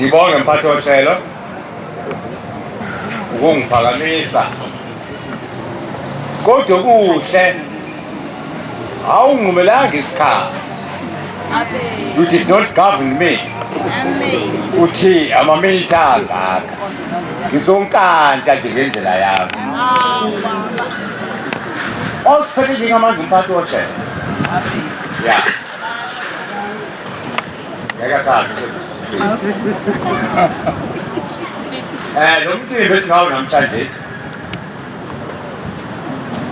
ngibonge mphathi wohlelo ukungiphakamisa kodwa kuhle awunqumelanga isikhathi. You did not govern me. Uthi amamilitha angaka ngizonkanta nje ngendlela yami. Osiphethe njengamanje umphathi wohlelo. Ya. Ngiyakathatha. Lo mcimbi esingawo namhlanje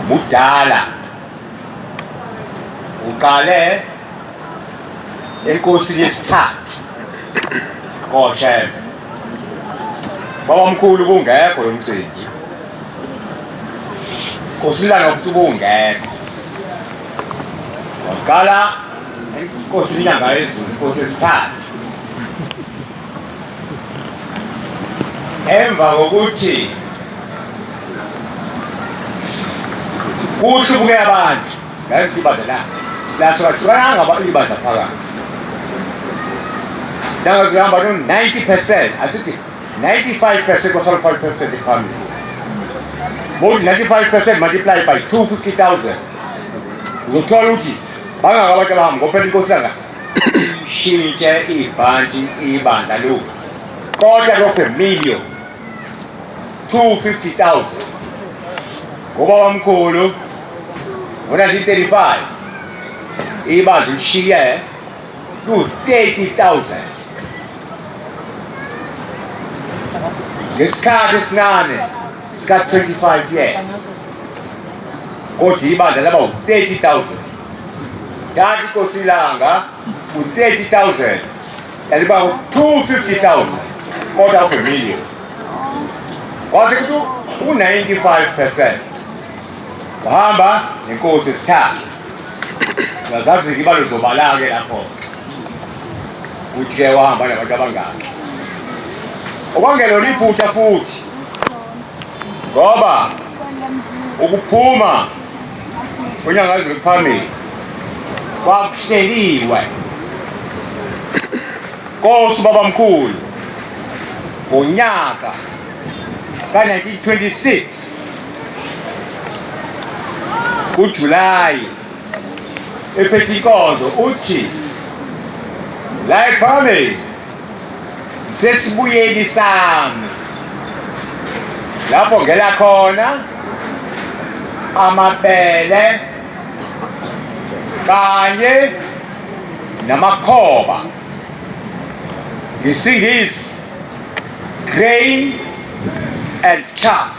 mudala. Uqale enkosini yesithathu koShembe. Babamkhulu kungekho lo mcimbi. Nkosilanga futhi kungekho. Waqala enkosini yangayezulu inkosi yesithathu. Emva kokuthi kuhlubuke abantu ngayibandla la hlukana ngabalibaza phakathi. Now zihamba no 90%, asithi 95% or 5% ephambili. More 95% multiplied by 250,000. Uzothola ukuthi bangakabantu abahamba ngophela inkosi langa shintshe ibhanti ibandla lo. Kodwa lokho million 250,000. Ngoba wamkhulu ngo-1935 ibandla lishiye lu-30,000. Ngesikhathi esincane sika-25 years kodwa ibandla laba u-30,000. Kanti inkosi langa u-30,000 yaliba u-250,000 kodwa u-million. Kwase kuthi u-95% wahamba nenkosi yesithathu. Ngazazi ibalo zobala-ke lapho ukuthi-ke wahamba nabantu abangaki. Okwangelona iphutha futhi ngoba ukuphuma kwenyanga eziphambili kwakuhleliwe Nkosi babamkhulu ngonyaka ka-1926 kuJulayi ephethe inkonzo uthi la ephambili sesibuyeni sami lapho ngela khona amabele kanye namakhoba ngesingisi grain and chaff.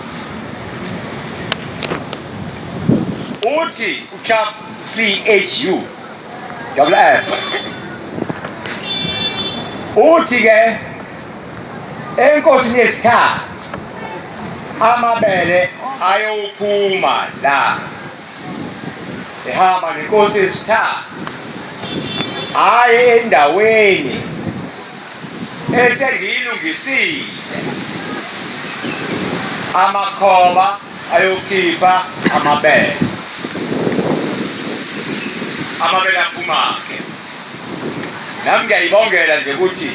Uthi chaff CHU double F. Uthi ke enkosini yesithathu amabele ayophuma la ehamba nenkosi yesithathu aye endaweni esengiyilungisile amakhoba ayokhipha amabele aphuma-ke. Nami ngiyayibongela nje ukuthi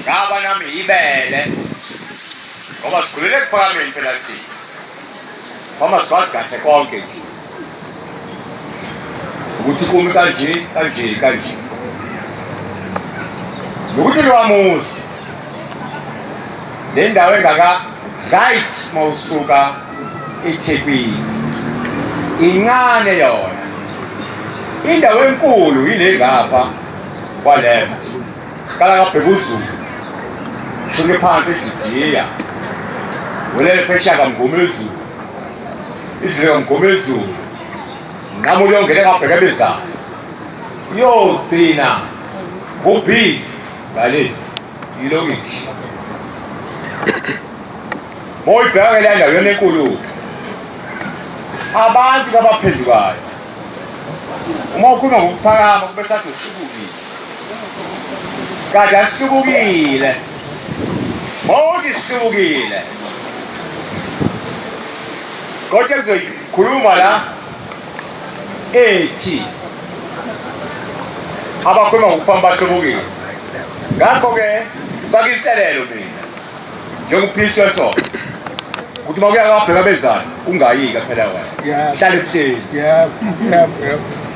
ngaba nami ibele ngoba sikhulele kuphakameni phela thina noma sikwazi kahle konke nje ukuthi kumi kanje kanje kanje nokuthi lwamuzi le ndawo engaka-right uma usuka eThekwini incane yona. Indawo enkulu yile ngapha kwa-left kala kabheka uZulu shuke phansi eJudiya welele phesheya kaMgomezulu izile kaMgomezulu nqamulo yongene ngabheka ebezayo yogcina ku-B ngale ilokishi moyibheka le ndawo yona enkulu abantu abaphendukayo uma ukhuluma ngokuphakama kube sathi uhlubukile kanti asihlubukile mawuthi sihlubukile kodwa kuzoyikhuluma la ethi abakhuluma ngokuphamba bahlubukile. Ngakho-ke ngifake inselelo mina njengomphikiswa sona ukuthi makuya ngabheka bezana ungayika phela wena hlale ebuhleni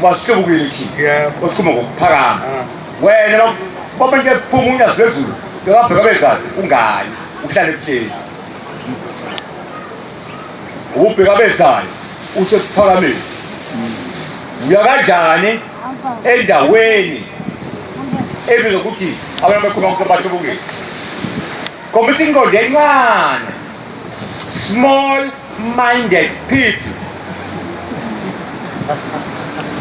wasihlubukile thina osukuma ngokuphakama wena ngoba nje kuphuma unyazi lwezulu ngabheka bezana ungayi uhlale ebuhleni ubheka bezana usephakameni uya kanjani endaweni ebizwa ukuthi abantu bekhuluma ukuthi bahlubukile khombisa inqondo encane small-minded people.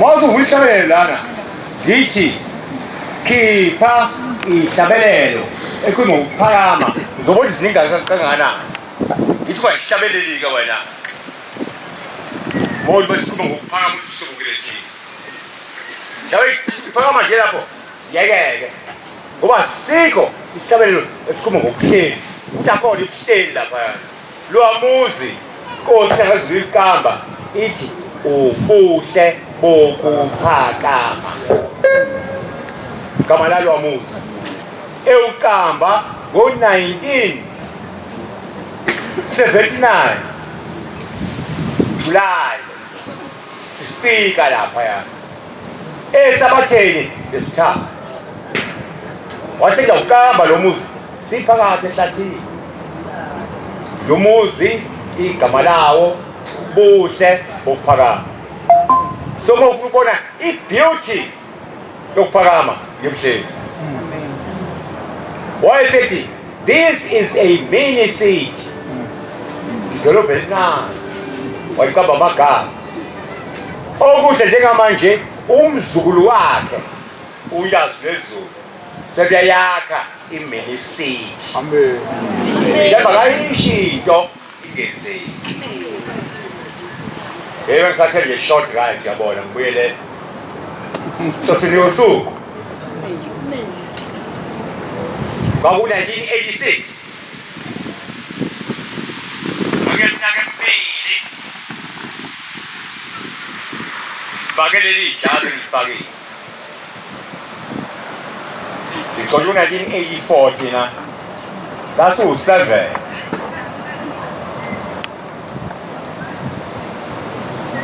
Mawuze uyihlabelele lana ngithi khipha ihlabelelo ekhuluma ngokuphakama uzobona izinga kangakanani ngithi bayihlabelelike wena mawuze basikhuluma ngokuphakama ukuthi sihlubukile thina njalo iphakama nje lapho siyekeke ngoba sikho isihlabelelo esikhuluma ngokuhleli futhi akhona ibuhleli laphayana Lwamuzi Nkosi ngazizwe ikamba ithi ubuhle bokuphakama igama la Lwamuzi ewuqamba ngo-1979 July sifika laphaya esabatheni lesithathu wathi ngiyawuqamba lo muzi siphakathi ehlathini lo muzi igama lawo buhle bokuphakama so mawufuna ukubona i-beauty yokuphakama ngebuhleni wayesethi this is a mini city idolobha elincane wayiqamba amagama okuhle njengamanje umzukulu wakhe uyazi lezulu sebeyakha i-mini city amen njengoba kayishinto ingenzeki yebo ngisathe nje short ride yabona ngibuyele sosini usuku kwaku-1986 ngeminyaka emibili sifake leli jazi ngilifakile siqonde ku-1984 thina sasiwu-7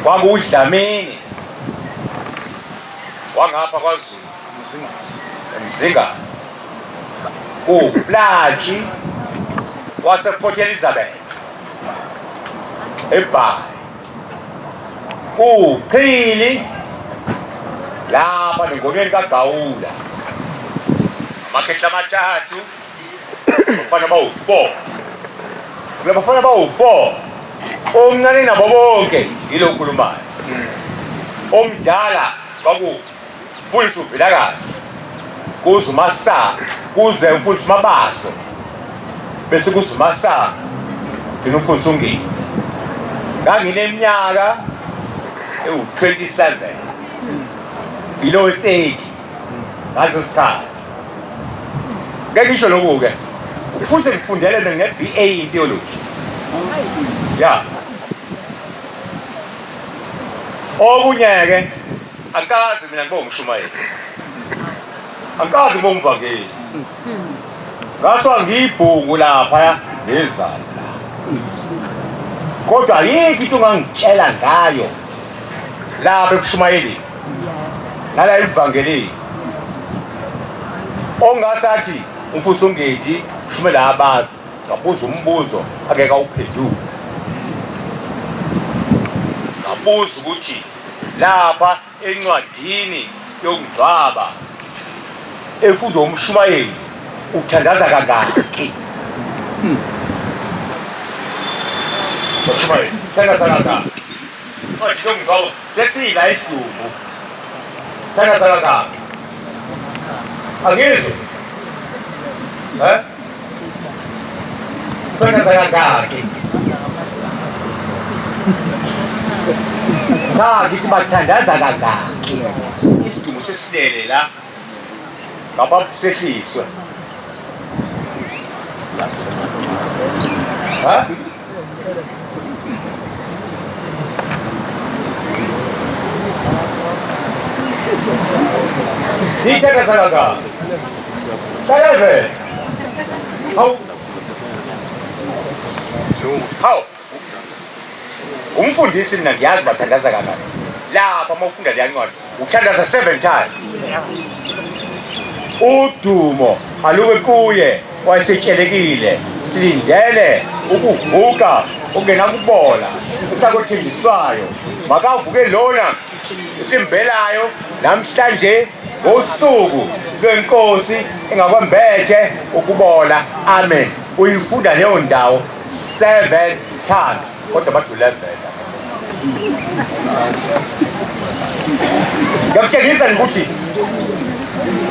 kwakuwuDlamini wangapha kwaZulu eMzingazi uPlatshi wasePort Elizabeth eBhayi uQhili lapha nengomeni kaGawula amakhehla amathathu bafana bawu-4 kula bafana bawu-4 omncane nabo bonke yilo okhulumayo omdala kwakuMfundisi uVilakazi kuze uMasango kuze uMfundisi Mabaso bese kuze uMasango yena uMfundisi uNgidi ngangineminyaka ewu-27 below 30 ngaleso sikhathi ngeke ngisho lokhu-ke futhi ngifundele nge-BA in theology ya okunye-ke angikazi mina ngibe umshumayeli angikazi ngibe umvangeli ngathiwa ngiyibhungu laphaya ngezandla kodwa yikho into ongangitshela ngayo lapha ekushumayeleni nala evangelini ongasathi uMfundisi uNgidi ushumela abazi ngabuza umbuzo akeka uphendula ngabuza ukuthi lapha encwadini yokungcwaba efundwa umshumayeli uthandaza kangaki umshumayeli uthandaza kangaki manje yokungcwaba sesiyila isidumbu uthandaza kangaki angizwe uthandaza kangaki ngithi bathandaza kangaki isidumbu sesilele la ngaphambi sehliswe nithandaza kangaki kaleve Hawu umfundisi mina ngiyazi bathandaza kanjani lapha uma ufunda le ncwadi ukuthandaza 7 times udumo aluke kuye wayesethelekile silindele ukuvuka ungena kubola esakuthenjiswayo makavuke lona isimbelayo namhlanje ngosuku lwenkosi engakwembethe ukubola amen uyifunda leyo ndawo 7 times kodwa badlule vela ngiyakutshengisa ukuthi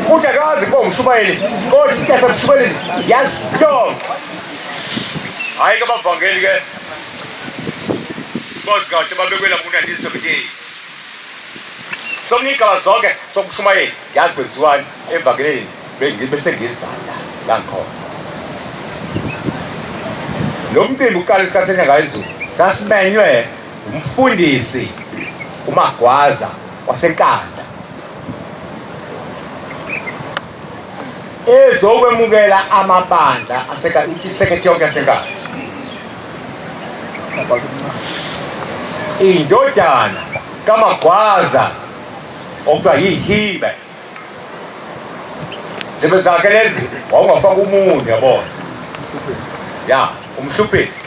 uthi akazi ko umshumayeli kodwa ityasa mshumayeli yaziyonke hayi ke abavangeli ke bozikahle babekwela ku-1978 sokunikala zonke sokushumayeli yazi kwenziwani emvangeleni bese ngizala la ngikhona lo mcimbi uqala esikhathini engayizulu sasimenywe umfundisi uMagwaza wasenkandla ezokwemukela amabandla isekethe yonke yasenkandla indodana kaMagwaza okuthiwa yihibe zibe zakhe lezi wawungafaka umuntu yabona ya umhluphisi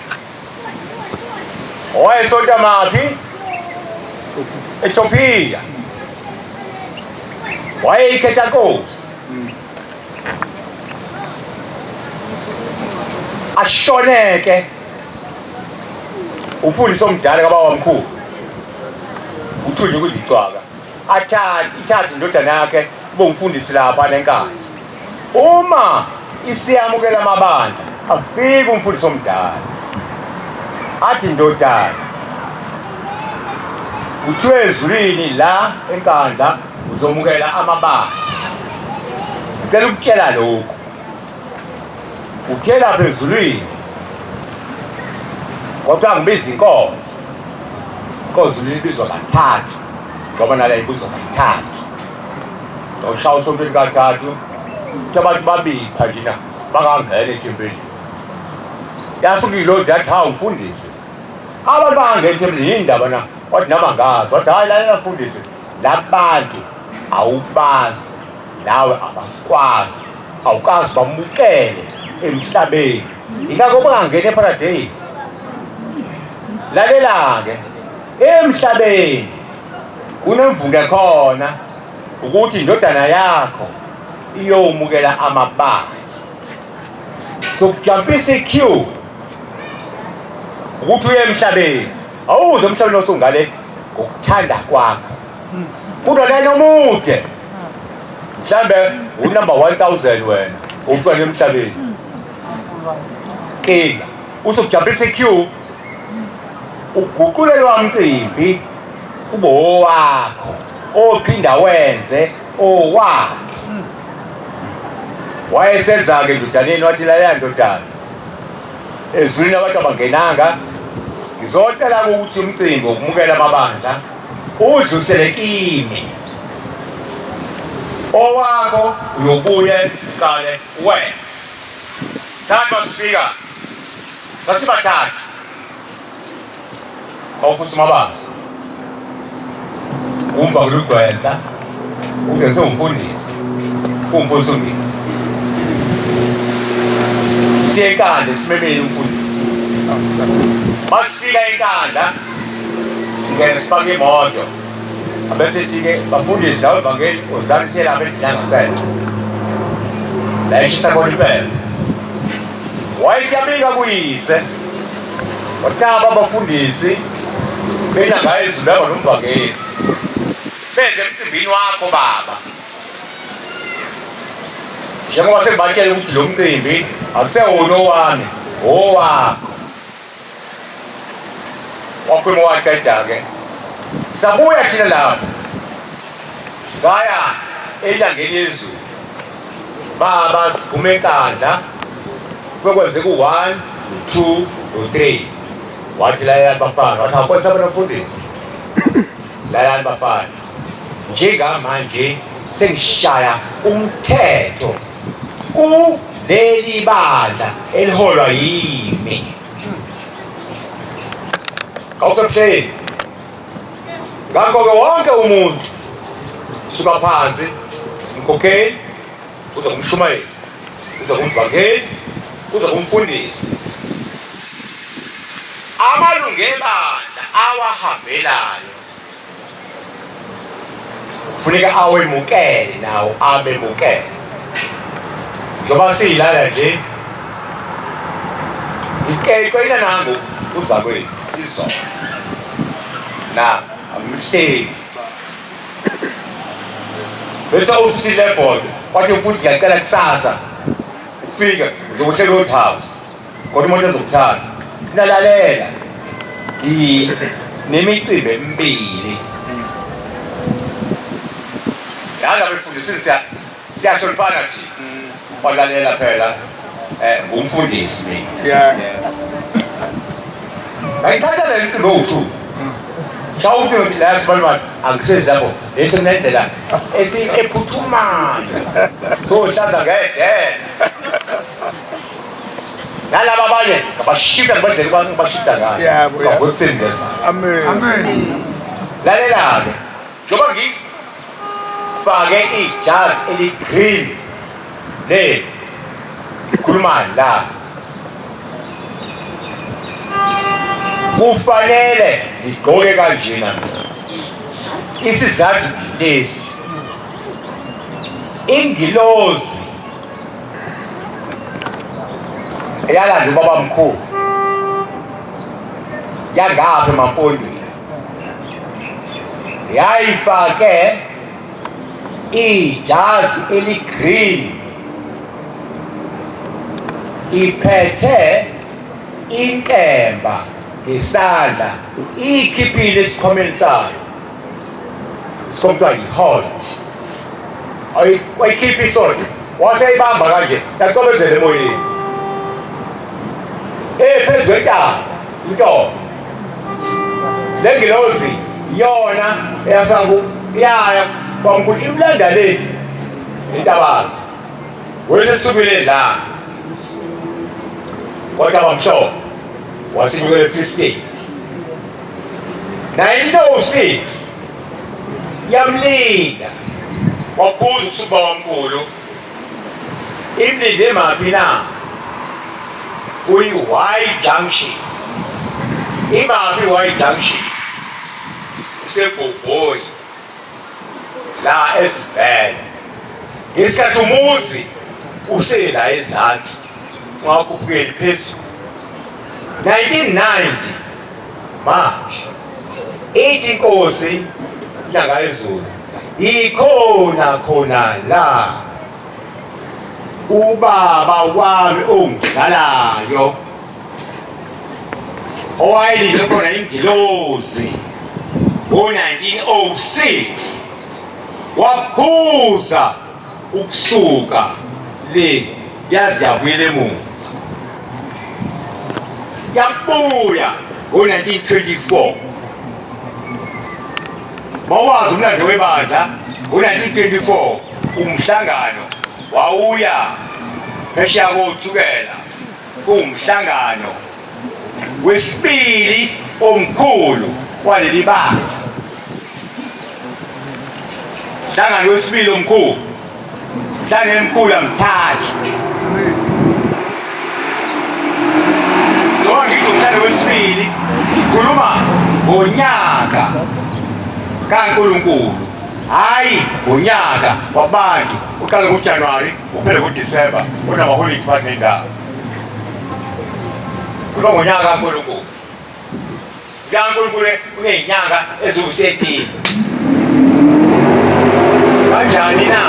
owayesonta maphi eTopiya wayeyikhetha nkosi ashoneke umfundisi omdala kabawamkhulu uthunye kudicwaka ithathe indodana yakhe kube umfundisi lapha nenkani uma isiyamukela amabandla afike umfundisi omdala athi ndodana uthiwe ezulwini la enkandla uzomukela amabandla ngicela ukutshela lokhu uthe lapha ezulwini kodwa ngibiza inkonzo ezulwini ibizwa kathathu ngoba nale ibizwa kathathu ushaya usontweni kathathu ukuthi abantu babili phajina bangangena ethempelini yasuke ilozi yathi hawu mfundisi abantu bangangena ethempelini yini ndaba na wathi nama ngazi wathi hayi lalela mfundisi labantu awubazi nawe abakwazi awukazi bamukele emhlabeni ingakho bangangena eparadise lalela-ke emhlabeni kunemvundo khona ukuthi indodana yakho iyomukela amabandla sokujampisa iqueue ukuthi uye emhlabeni awuze emhlabeni osungale ngokuthanda kwakho kodwa lena omude mhlambe unumber 1000 wena ufika emhlabeni kinga usukujampisa iqueue uguqulelwa umcimbi kube owakho ophinda wenze owakhe wayesenza-ke endodaneni wathi lalela ndodana ezulwini abantu abangenanga ngizotela ukuthi umcimbi wokumukela amabandla udlulisele kimi owakho uyobuye kale wenze sathi masifika sasibathathu bawufuthi mabazo umba kulugwenza ungeze umfundisi umfundisi ungini siye enkandla simemele umfundisi masifika enkandla singene sipake imoto abesithi-ke bafundisi lawo evangeli uzalisele lapha endlangasela la eshisa khona impela wayesiyabika kuyise wataba abafundisi benanga ezulu yaba nomvangeli benze emcimbini wakho baba njengoba sengibatshele ukuthi lo mcimbi akusewona owami owakho wakhwima waqeda-ke sabuya thina lapho saya elangeni yezulu baba siphume enkandla kwekwenzeka u-1 u-2 u-3 wathi layani bafana wathi awukholisa abantu abafundisi layani bafana njengamanje sengishaya umthetho leli bandla eliholwa yimi. Awusebuhleni. Ngakho-ke wonke umuntu suka phansi, umkhokheli, kuze kumshumayeli, kuze kumvangeli, kuze kumfundisi. Amalungu ebandla awahambelayo kufuneka awemukele nawo abemukele. Njengoba siyilala nje, ikeyina nangu uzakwethu izolo. Na amhleli. Bese ufisile lebhodo, wathi futhi ngiyacela kusasa ufike uzokuhlela Road House. Kodwa umuntu ozokuthanda. Nalalela. Nemicimbi emibili. Yala befundisini siyahloniphana nje. Walalela phela ngumfundisi mina. Yeah. Ngayithatha le nto ngo-2. Shawuthi la sibalwa angisezi lapho esemnendlela ephuthumayo. So hlanza ngedela. Nalaba abanye ngabashita ngibadele bashita ngayo. Yeah, boy. Ngokutsindeza. Amen. Amen. Lalela-ke njengoba ngifake ijazi eligreen leli likhuluma la kufanele ngigqoke kanjena mina. Isizathu lesi ingilozi eyalanda ubaba mkhulu yangapha emampondweni yayifake ijazi eligreen iphethe inkemba ngesandla ikhiphile esikhomeni sayo sikhombwa yihold ayikhipha isonto waseyibamba kanje yacobezela emoyeni phezu kwentaba into lengilozi yona yaya kwamkhulu imlanda le intabazo wesesukile la kodwa bamhlobo wasinyukele Free State 1906 yamlinda wabuza kusuba wamkhulu imlinde maphi na uyi-Y junction imaphi Y junction isebhobhoyi la esivele ngesikhathi umuzi usela ezansi ungakhuphukeli phezulu 1990 March ithi inkosi inyanga yezulu ikhona khona la ubaba wami ongidlalayo owayelinde khona ingilozi ngo-1906 waphuza ukusuka le yazi yabuyela emuva yabuya ngo-1924 mawazi umlando webandla ngo-1924 umhlangano wawuya phesheya kothukela kuwumhlangano wesibili omkhulu waleli bandla mhlangano wesibili omkhulu mhlangano emkhulu amthathu njengoba ngithi umhlangano wesibili ngikhuluma ngonyaka kaNkulunkulu hayi ngonyaka wabantu uqale ngoJanuwari uphele ngoDisemba unamaholiday phakathi nendawo kuba ngonyaka kaNkulunkulu kaNkulunkulu unezinyanga eziwu-13 kanjani na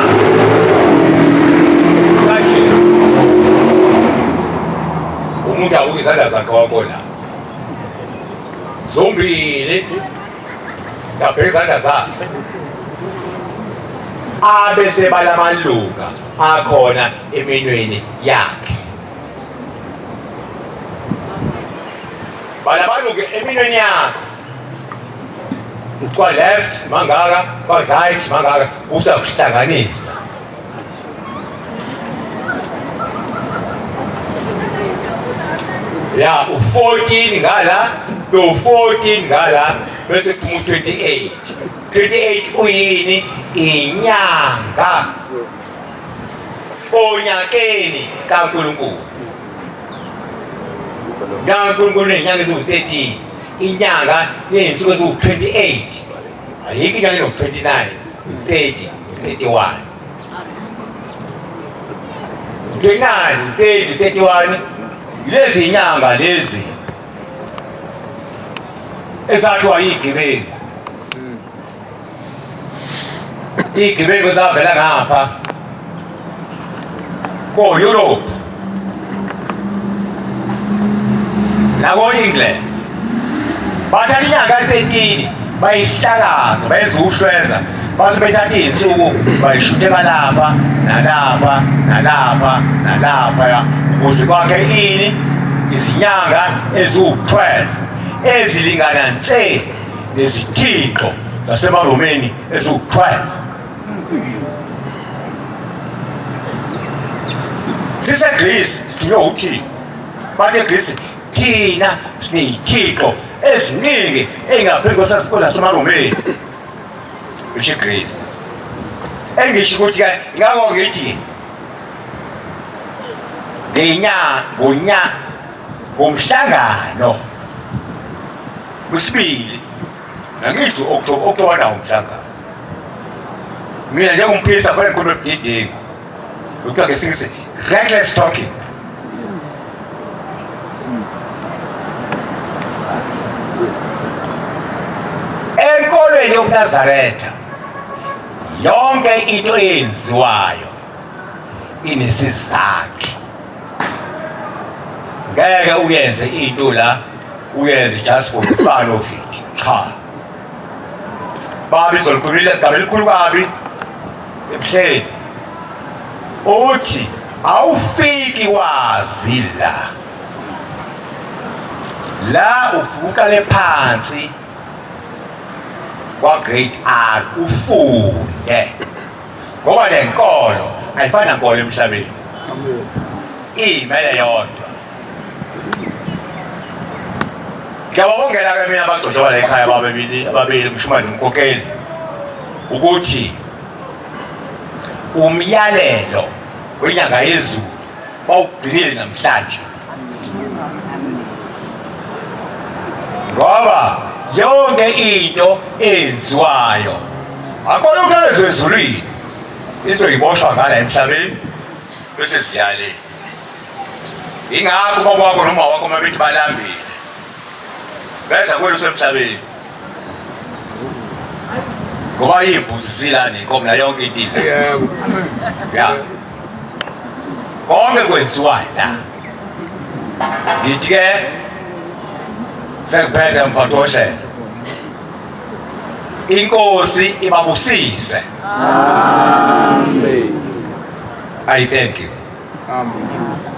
kanje umuntu abuke izandla zakhe wabona zombili ngabheka izandla zakhe abese balamalunga akhona eminweni yakhe balamalunga eminweni yakhe kwa left mangaka kwa right mangaka usakuhlanganisa ya u14 ngala lo14 ngala bese kuphuma u28. 28 uyini? Inyanga onyakeni kaNkulunkulu. kaNkulunkulu inyanga eziwu13, inyanga yensuku eziwu28. Ayikho inyanga eno29, 30, 31. 29, 30, 31 lezi inyanga lezi ezathiwa yigebengu. Igebengu zavela ngapha ko-Europe nako-England, bathatha inyanga ka-13 bayihlakaza bayenza uhlweza, base bethatha iy'nsuku bayishutheka lapha nalapha nalapha nalaphaya ukuze kwakhe ini? Izinyanga eziwu-12 ezilingana nse nezithixo zasemaromeni eziwu-12. SiseGreece sithunywe uThixo, bathi eGreece thina siney'thixo eziningi ey'ngaphezu kwezasemaromeni. Isho iGreece. Engisho ukuthi ingako ngithi ngomhlangano wesibili, angisho October nawo umhlangano. Mina njengomphisa kufanele ngikhulume ebudedengu, kuthiwa ngesingisi reckless talking. Enkolweni yobuNazaretha yonke into eyenziwayo inesizathu. Ngeke uyenze into la uyenze just for the fun of it. Cha. Babi zolikhulile igama elikhulu kabi ebuhleni. Uthi awufiki wazi la ufukale phansi kwa grade R ufunde, ngoba le nkolo ayifani nankolo emhlabeni, imele yodwa. Ngiyababongela-ke mina abagcotshwa la ekhaya ababili uMshumane noMkokeli ukuthi umyalelo wenyanga yezulu bawugcinile namhlanje, ngoba yonke into eyenziwayo akona ukuyezwa ezulwini izoyiboshwa ngala emhlabeni bese siyale. Ingakho ubaba wakho noma wakho mabethi balambile beza kwelo semhlabeni, ngoba iy'mbuzi zilana iy'nkomo nayo yonke into ya konke kwenziwa la. Ngithi-ke sekuphethe mphathi wohlelo, inkosi ibabusise. Amen. I thank you. Amen.